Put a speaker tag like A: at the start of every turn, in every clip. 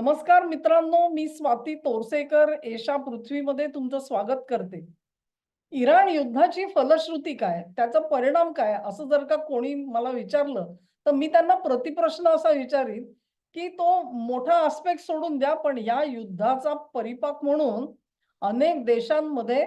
A: नमस्कार मित्रांनो, मी स्वाती तोरसेकर एशा पृथ्वीमध्ये तुमचं स्वागत करते. इराण युद्धाची फलश्रुती काय? त्याचा परिणाम काय? असं जर का कोणी मला विचारलं, तर मी त्यांना प्रतिप्रश्न असा विचारीन, की तो मोठा आस्पेक्ट सोडून द्या, पण या युद्धाचा परिपाक म्हणून अनेक देशांमध्ये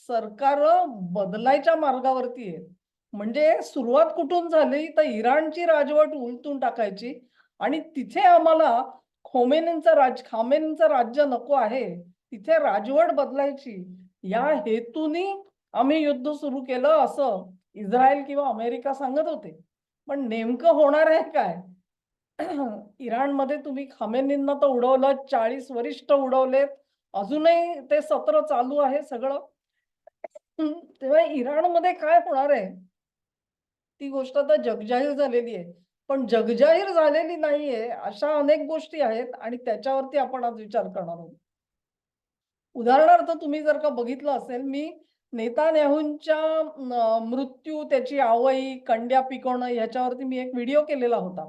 A: सरकारं बदलायच्या मार्गावरती आहेत. म्हणजे सुरुवात कुठून झाली, तर इराणची राजवट उलटून टाकायची आणि तिथे आम्हाला खामेनींचं राज्य नको आहे. तिथे राजवट बदलायची. या हेतूनी आम्ही युद्ध सुरू केलं असं इस्रायल किंवा अमेरिका सांगत होते. पण नेमकं होणार आहे काय? इराणमध्ये तुम्ही खामेनींना तर उडवलं, 40 वरिष्ठ उडवलेत. अजूनही ते सत्र चालू आहे सगळं. तेव्हा इराणमध्ये काय होणार आहे? ती गोष्ट आता जगजाहीर झालेली आहे. पण जगजाहीर झालेली नाहीये, अशा अनेक गोष्टी आहेत आणि त्याच्यावरती आपण आज विचार करणार आहोत. उदाहरणार्थ तुम्ही जर का बघितलं असेल, मी नेतान्याहूंच्या मृत्यू, त्याची आवई, कंड्या पिकवणं ह्याच्यावरती मी एक व्हिडिओ केलेला होता.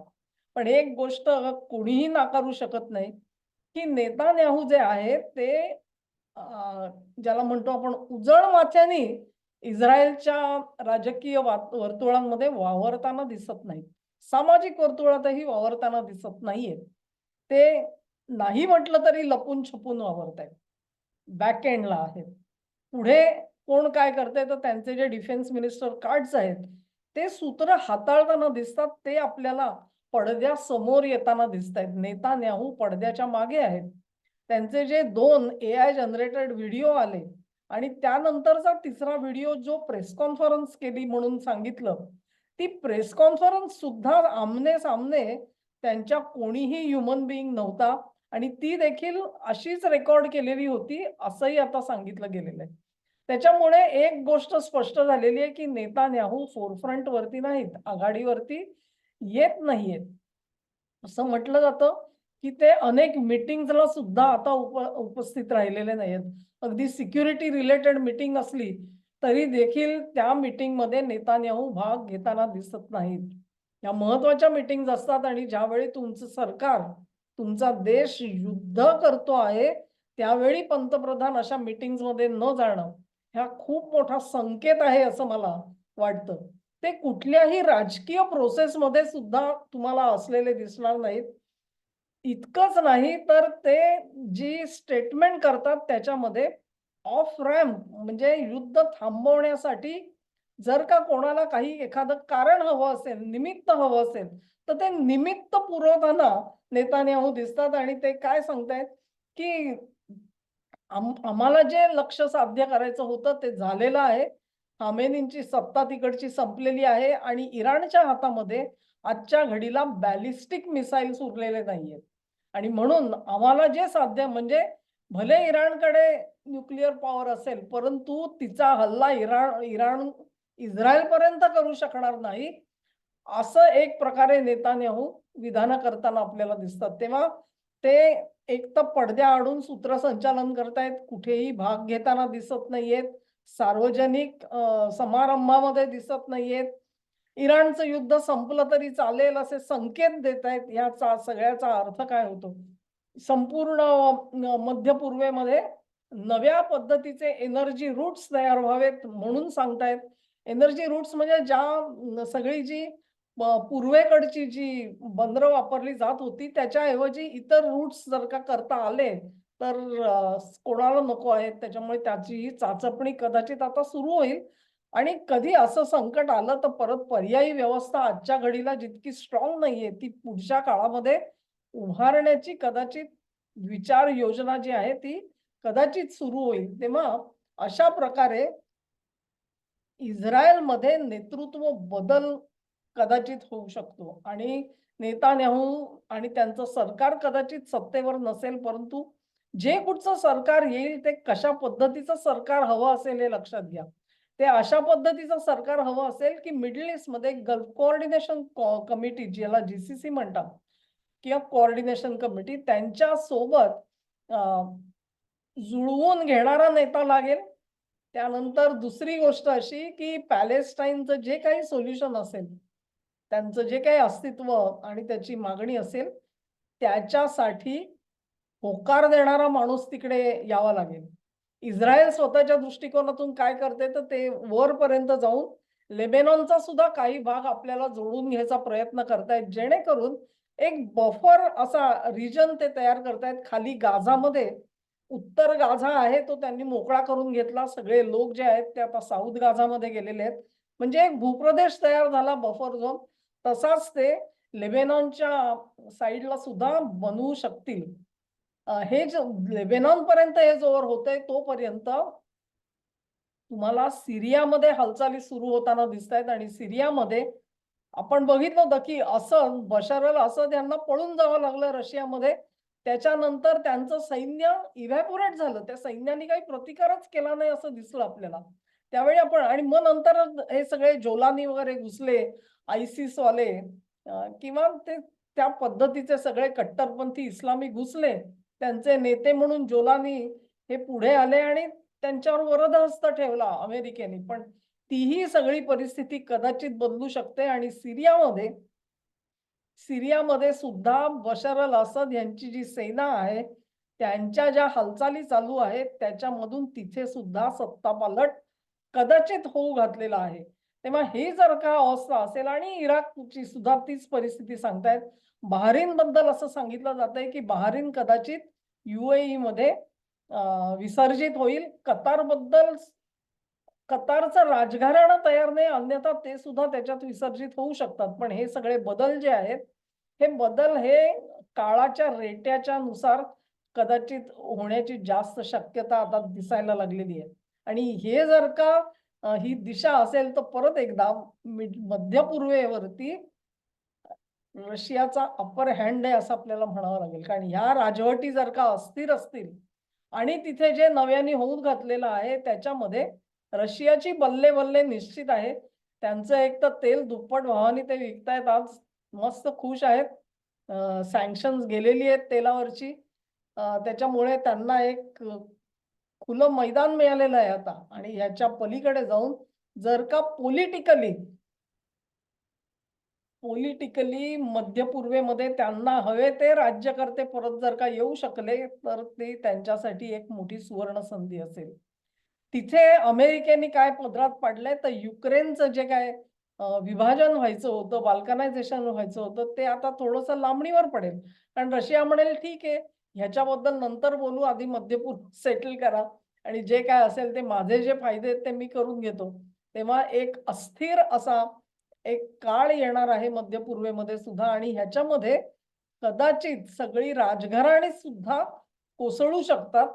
A: पण एक गोष्ट कोणीही नाकारू शकत नाही, की नेतान्याहू जे आहेत ते ज्याला म्हणतो आपण उजळ माथ्याने इस्रायलच्या राजकीय वर्तुळांमध्ये वावरताना दिसत नाहीत. सामाजिक वर्तुळातही वावरताना दिसत नाहीयेत. ते नाही म्हटलं तरी लपून-छपून वावरतायत. बॅक एंडला आहेत. पुढे कोण काय करतंय तर त्यांचे जे डिफेन्स मिनिस्टर कार्ड्स आहेत, ते सूत्र हाताळताना दिसतात. ते आपल्याला पडद्यासमोर येताना दिसतायत. नेतान्याहू पडद्याच्या मागे आहेत. त्यांचे जे 2 एआय जनरेटेड व्हिडिओ आले आणि त्यानंतरचा तिसरा व्हिडिओ जो प्रेस कॉन्फरन्स केली म्हणून सांगितलं, ती प्रेस कॉन्फरन्स सुद्धा आमने-सामने त्यांच्या कोणीही ह्युमन बीइंग नव्हता आणि ती देखील अशीच रेकॉर्ड केलेली होती, असंही आता सांगितलं गेलेलं आहे. त्याच्यामुळे एक गोष्ट स्पष्ट झालेली आहे, की नेतान्याहू फोरफ्रंटवरती नाहीत, आघाडीवरती येत नाहीयेत. असं म्हटलं जातं, की ते अनेक मीटिंग्जला सुद्धा आता उपस्थित राहिलेले नाहीयेत. अगदी सिक्युरिटी रिलेटेड मीटिंग असली, तरी देखील त्या मीटिंगमध्ये नेतान्याहू भाग घेताना दिसत नाहीत. या महत्त्वाच्या मीटिंग्ज असतात आणि ज्यावेळी तुमचं सरकार, तुमचा देश युद्ध करतो आहे, त्यावेळी पंतप्रधान अशा मीटिंग्जमध्ये न जाणं, हा खूप मोठा संकेत आहे असं मला वाटतं. ते कुठल्याही राजकीय प्रोसेसमध्ये सुद्धा तुम्हाला असलेले दिसणार नाहीत. इतकंच नाही तर ते जी स्टेटमेंट करतात त्याच्यामध्ये ऑफ रॅम्प म्हणजे युद्ध थांबवण्यासाठी जर का कोणाला काही एखादं कारण हवं असेल, निमित्त हवं असेल, तर ते निमित्त पुरवताना नेतान्याहू दिसतात आणि ते काय सांगतायत, की आम्हाला जे लक्ष्य साध्य करायचं होतं ते झालेलं आहे. खामेनींची सत्ता तिकडची संपलेली आहे आणि इराणच्या हातामध्ये आजच्या घडीला बॅलिस्टिक मिसाईल्स उरलेले नाहीयेत. आणि म्हणून आम्हाला जे साध्य म्हणजे भले इराणकडे न्यूक्लिअर पॉवर असेल, परंतु तिचा हल्ला इराण इस्रायलपर्यंत करू शकणार नाही. असं एक प्रकारे नेतान्याहू विधानं करताना आपल्याला दिसतात. तेव्हा ते एक तर पडद्याआडून सूत्रसंचालन करतायत, कुठेही भाग घेताना दिसत नाहीयेत, सार्वजनिक समारंभामध्ये दिसत नाहीयेत. इराणचं युद्ध संपलं तरी चालेल असे संकेत देतायत. याचा सगळ्याचा अर्थ काय होतो? संपूर्ण मध्य पूर्वेमध्ये नव्या पद्धतीचे एनर्जी रूट्स तयार व्हावेत म्हणून सांगतायत. एनर्जी रूट्स म्हणजे सगळी जी पूर्वेकडची जी बंदरं वापरली जात होती, त्याच्याऐवजी इतर रूट्स जर का करता आले, तर कोणाला नको आहेत. त्याच्यामुळे त्याची चाचपणी कदाचित आता सुरू होईल आणि कधी असं संकट आलं, तर परत पर्यायी व्यवस्था आजच्या घडीला जितकी स्ट्राँग नाहीये, ती पुढच्या काळामध्ये उभारण्याची कदाचित विचार योजना जी आहे, ती कदाचित सुरू होईल. तेव्हा अशा प्रकारे इस्रायलमध्ये नेतृत्व बदल कदाचित होऊ शकतो आणि नेतान्याहू आणि त्यांचं सरकार कदाचित सत्तेवर नसेल, परंतु जे कुठचं सरकार येईल ते कशा पद्धतीचं सरकार हवं असेल हे लक्षात घ्या. ते अशा पद्धतीचं सरकार हवं असेल, की मिडल ईस्टमध्ये गल्फ कोऑर्डिनेशन कमिटी ज्याला जीसीसी म्हणतात किंवा कोऑर्डिनेशन कमिटी त्यांच्यासोबत जुळवून घेणारा नेता लागेल. त्यानंतर दुसरी गोष्ट अशी, की पॅलेस्टाईनचं जे काही सोल्युशन असेल, त्यांचं जे काही अस्तित्व आणि त्याची मागणी असेल, त्याच्यासाठी होकार देणारा माणूस तिकडे यावा लागेल. इस्रायल स्वतःच्या दृष्टिकोनातून काय करते तर ते वरपर्यंत जाऊन लेबेनॉनचा सुद्धा काही भाग आपल्याला जोडून घ्यायचा प्रयत्न करतायत, जेणेकरून एक बफर असा रिजन ते तयार करतायत. खाली गाझामध्ये उत्तर गाझा आहे तो त्यांनी मोकळा करून घेतला. सगळे लोक जे आहेत ते आता साऊथ गाझामध्ये गेलेले आहेत. म्हणजे एक भूप्रदेश तयार झाला बफर झोन. तसाच ते लेबेनॉनच्या साईडला सुद्धा बनवू शकतील. हे जे लेबेनॉन पर्यंत हे जोवर होतंय तोपर्यंत तुम्हाला सिरियामध्ये हालचाली सुरू होताना दिसतायत आणि सिरियामध्ये आपण बघितलं होतं की असद बशार अल असद यांना पळून जावं लागलं रशियामध्ये. त्याच्यानंतर त्यांचं सैन्य इव्हॅपोरेट झालं. त्या सैन्याने काही प्रतिकारच केला नाही असं दिसलं आपल्याला. त्यावेळी आपण आणि मग नंतर हे सगळे जोलानी वगैरे घुसले, आयसिस वाले किंवा ते त्या पद्धतीचे सगळे कट्टरपंथी इस्लामी घुसले. त्यांचे नेते म्हणून जोलानी हे पुढे आले आणि त्यांच्यावर वरदहस्त ठेवला अमेरिकेने. पण तीही सगळी परिस्थिती कदाचित बदलू शकते आणि सिरियामध्ये सुद्धा बशार अल असद यांची जी सेना आहे त्यांच्या ज्या हालचाली चालू आहेत त्याच्यामधून तिथे सुद्धा सत्तापालट कदाचित होऊ घातलेला आहे. तेव्हा हे जर का अवस्था असेल आणि इराकची सुद्धा तीच परिस्थिती सांगतायत. बहारीन बद्दल असं सांगितलं जातंय की बहारीन कदाचित UAE मध्ये विसर्जित होईल. कतारचं राजघराणं तयार नाही, अन्यथा ते सुद्धा त्याच्यात विसर्जित होऊ शकतात. पण हे सगळे बदल जे आहेत हे बदल हे काळाच्या रेट्याच्या नुसार कदाचित होण्याची जास्त शक्यता आता दिसायला लागलेली आहे. आणि हे जर का ही दिशा असेल तर परत एकदा मध्य पूर्वेवरती रशियाचा अपर हँड आहे असं आपल्याला म्हणावं लागेल. कारण ह्या राजवटी जर का अस्थिर असतील आणि तिथे जे नव्याने होऊन घातलेलं आहे त्याच्यामध्ये रशियाची बल्ले बल्ले निश्चित आहे. त्यांचं एक तर तेल दुप्पट भावाने ते विकतायत आज, मस्त खुश आहेत. सँक्शन्स गेलेली आहेत तेलावरची. त्याच्यामुळे त्यांना एक खुलं मैदान मिळालेलं आहे आता. आणि ह्याच्या पलीकडे जाऊन जर का पॉलिटिकली मध्य पूर्वेमध्ये त्यांना हवे ते राज्यकर्ते परत जर का येऊ शकले तर ते त्यांच्यासाठी एक मोठी सुवर्ण संधी असेल. तिथे अमेरिकेने काय पदरात पाडलंय तर युक्रेनचं जे काय विभाजन व्हायचं होतं, बाल्कनायझेशन व्हायचं होतं ते आता थोडंसं लांबणीवर पडेल. कारण रशिया म्हणेल ठीक आहे ह्याच्याबद्दल नंतर बोलू, आधी मध्य पूर्व सेटल करा आणि जे काय असेल ते माझे जे फायदे आहेत ते मी करून घेतो. तेव्हा एक अस्थिर असा एक काळ येणार आहे मध्य पूर्वेमध्ये सुद्धा आणि ह्याच्यामध्ये कदाचित सगळी राजघराणी सुद्धा कोसळू शकतात.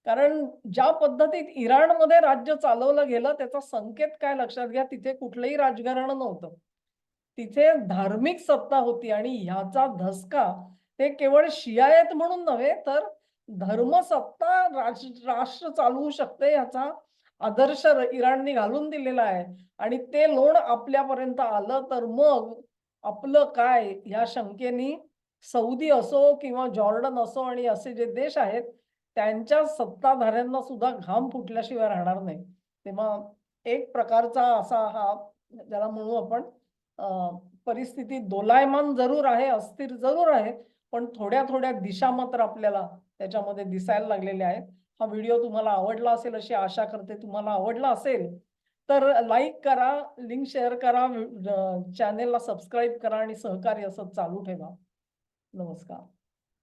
A: कारण ज्या पद्धतीत इराणमध्ये राज्य चालवलं गेलं त्याचा संकेत काय लक्षात घ्या, तिथे कुठलंही राजघराणं नव्हतं. तिथे धार्मिक सत्ता होती आणि ह्याचा धसका ते केवळ शियायत म्हणून नव्हे तर धर्मसत्ता राष्ट्र चालवू शकते ह्याचा आदर्श इराणने घालून दिलेला आहे. आणि ते लोण आपल्यापर्यंत आलं तर मग आपलं काय ह्या शंकेने सौदी असो किंवा जॉर्डन असो आणि असे जे देश आहेत त्यांच्या सत्ताधाऱ्यांना सुद्धा घाम फुटल्याशिवाय राहणार नाही. तेव्हा एक प्रकारचा असा हा ज्याला म्हणू आपण परिस्थिती दोलायमान जरूर आहे, अस्थिर जरूर आहे, पण थोड्या थोड्या दिशा मात्र आपल्याला त्याच्यामध्ये दिसायला लागलेल्या आहेत. हा व्हिडिओ तुम्हाला आवडला असेल अशी आशा करते. तुम्हाला आवडला असेल तर लाईक करा, लिंक शेअर करा, चॅनेलला सबस्क्राईब करा आणि सहकार्य असं चालू ठेवा. नमस्कार.